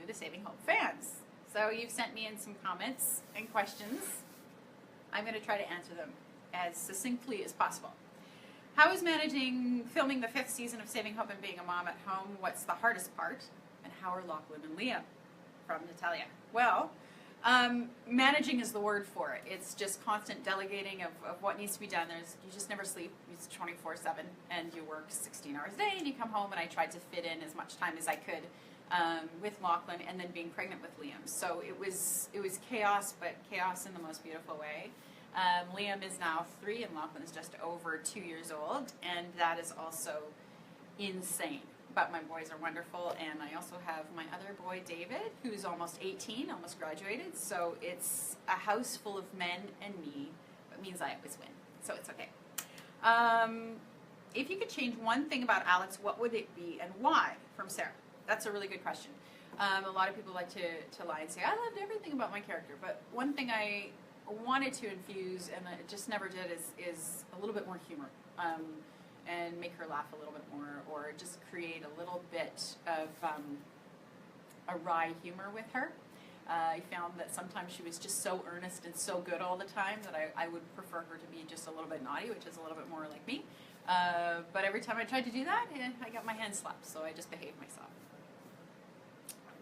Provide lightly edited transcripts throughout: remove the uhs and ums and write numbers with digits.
the Saving Hope fans. So you've sent me in some comments and questions. I'm going to try to answer them as succinctly as possible. How is filming the 5th season of Saving Hope and being a mom at home? What's the hardest part? And how are Lachlan and Liam? From Natalia. Well, managing is the word for it. It's just constant delegating of what needs to be done. You just never sleep. It's 24/7, and you work 16 hours a day, and you come home, and I tried to fit in as much time as I could with Lachlan, and then being pregnant with Liam. So it was chaos, but chaos in the most beautiful way. Liam is now 3, and Lachlan is just over 2 years old, and that is also insane. But my boys are wonderful, and I also have my other boy, David, who's almost 18, almost graduated. So it's a house full of men and me, but it means I always win, so it's okay. If you could change one thing about Alex, what would it be, and why? From Sarah. That's a really good question. A lot of people like to lie and say, I loved everything about my character, but one thing I wanted to infuse, and I just never did, is a little bit more humor. And make her laugh a little bit more, or just create a little bit of a wry humor with her. I found that sometimes she was just so earnest and so good all the time that I would prefer her to be just a little bit naughty, which is a little bit more like me. But every time I tried to do that, I got my hand slapped, so I just behaved myself.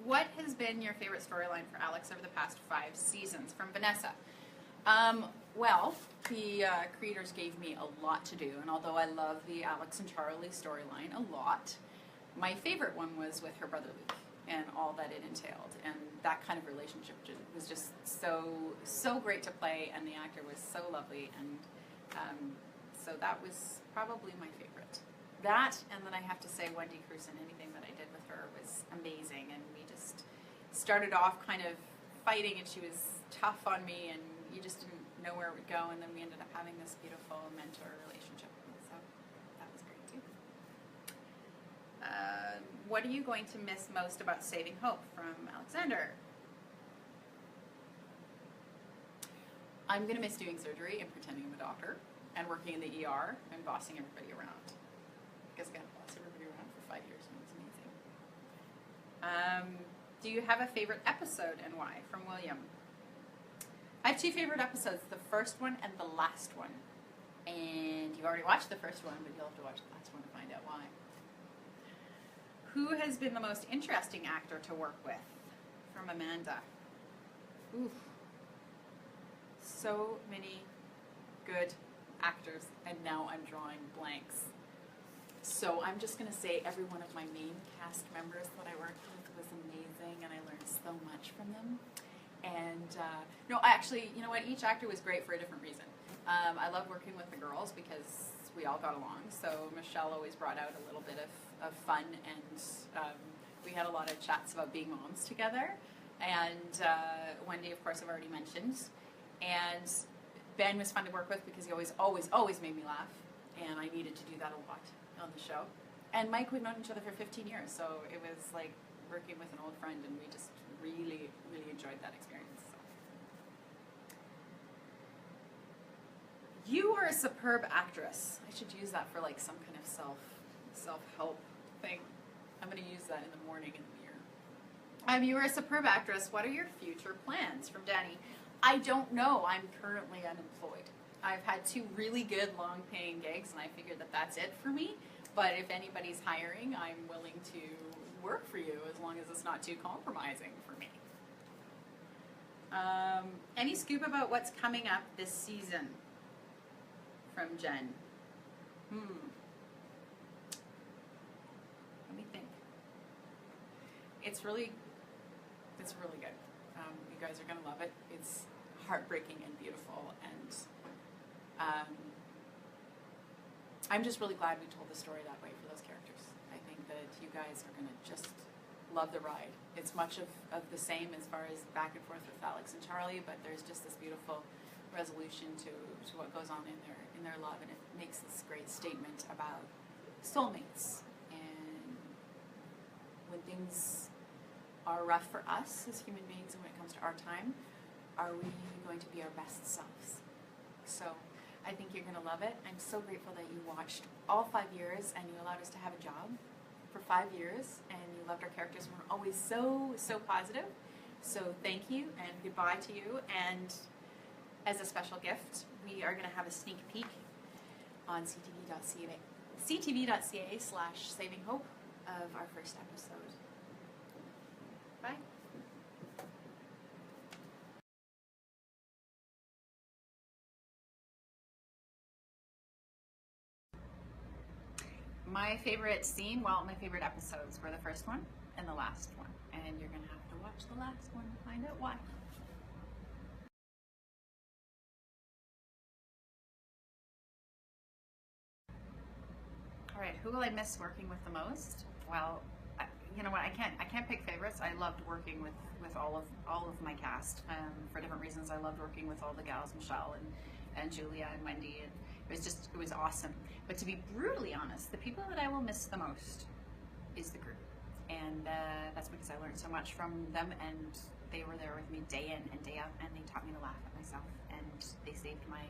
What has been your favorite storyline for Alex over the past 5 seasons? From Vanessa. Well, the creators gave me a lot to do, and although I love the Alex and Charlie storyline a lot, my favorite one was with her brother Luke and all that it entailed, and that kind of relationship was just so great to play, and the actor was so lovely, and so that was probably my favorite. That, and then I have to say Wendy Cruz, and anything that I did with her was amazing, and we just started off kind of fighting, and she was tough on me, and you just didn't know where it would go, and then we ended up having this beautiful mentor relationship, so that was great too. What are you going to miss most about Saving Hope? From Alexander. I'm going to miss doing surgery and pretending I'm a doctor, and working in the ER and bossing everybody around, because I got to boss everybody around for 5 years, and it was amazing. Do you have a favorite episode, and why? From William. I have 2 favorite episodes, the first one and the last one. And you've already watched the first one, but you'll have to watch the last one to find out why. Who has been the most interesting actor to work with? From Amanda. Oof. So many good actors, and now I'm drawing blanks. So I'm just going to say every one of my main cast members that I worked with was amazing, and I learned so much from them. And no, actually, you know what? Each actor was great for a different reason. I love working with the girls because we all got along. So Michelle always brought out a little bit of fun, and we had a lot of chats about being moms together. And Wendy, of course, I've already mentioned. And Ben was fun to work with because he always made me laugh, and I needed to do that a lot on the show. And Mike, we've known each other for 15 years, so it was like working with an old friend, and we just really enjoyed that experience. So. You are a superb actress. I should use that for like some kind of self-help thing. I'm going to use that in the morning in the mirror. You are a superb actress. What are your future plans? From Danny. I don't know. I'm currently unemployed. I've had 2 really good long-paying gigs, and I figured that that's it for me. But if anybody's hiring, I'm willing to work for you as long as it's not too compromising for me. Any scoop about what's coming up this season? From Jen. Let me think. It's really good. You guys are going to love it. It's heartbreaking and beautiful, and I'm just really glad we told the story that way for those characters. I think that you guys are going to just love the ride. It's much of the same as far as back and forth with Alex and Charlie, but there's just this beautiful resolution to what goes on in their love, and it makes this great statement about soulmates. And when things are rough for us as human beings, and when it comes to our time, are we going to be our best selves? So I think you're going to love it. I'm so grateful that you watched all 5 years and you allowed us to have a job for 5 years, and you loved our characters and were always so, so positive. So thank you, and goodbye to you. And as a special gift, we are going to have a sneak peek on ctv.ca/Saving Hope of our first episode. Bye. My favorite scene, well, my favorite episodes were the first one and the last one. And you're going to have to watch the last one to find out why. All right, who will I miss working with the most? Well, you know what? I can't pick favorites. I loved working with all of my cast for different reasons. I loved working with all the gals, Michelle and Julia and Wendy, and it was awesome. But to be brutally honest, the people that I will miss the most is the group, and that's because I learned so much from them, and they were there with me day in and day out, and they taught me to laugh at myself, and they saved my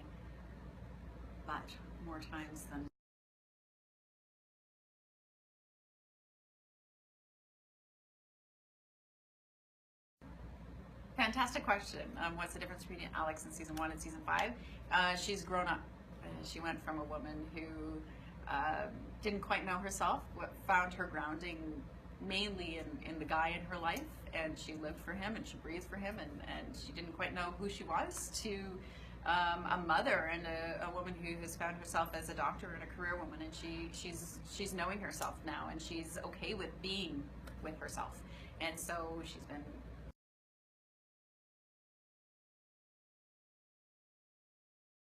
butt more times than. Fantastic question. What's the difference between Alex in season 1 and season 5? She's grown up. She went from a woman who didn't quite know herself, found her grounding mainly in the guy in her life, and she lived for him and she breathed for him, and she didn't quite know who she was, to a mother and a woman who has found herself as a doctor and a career woman, and she's knowing herself now, and she's okay with being with herself. And so she's been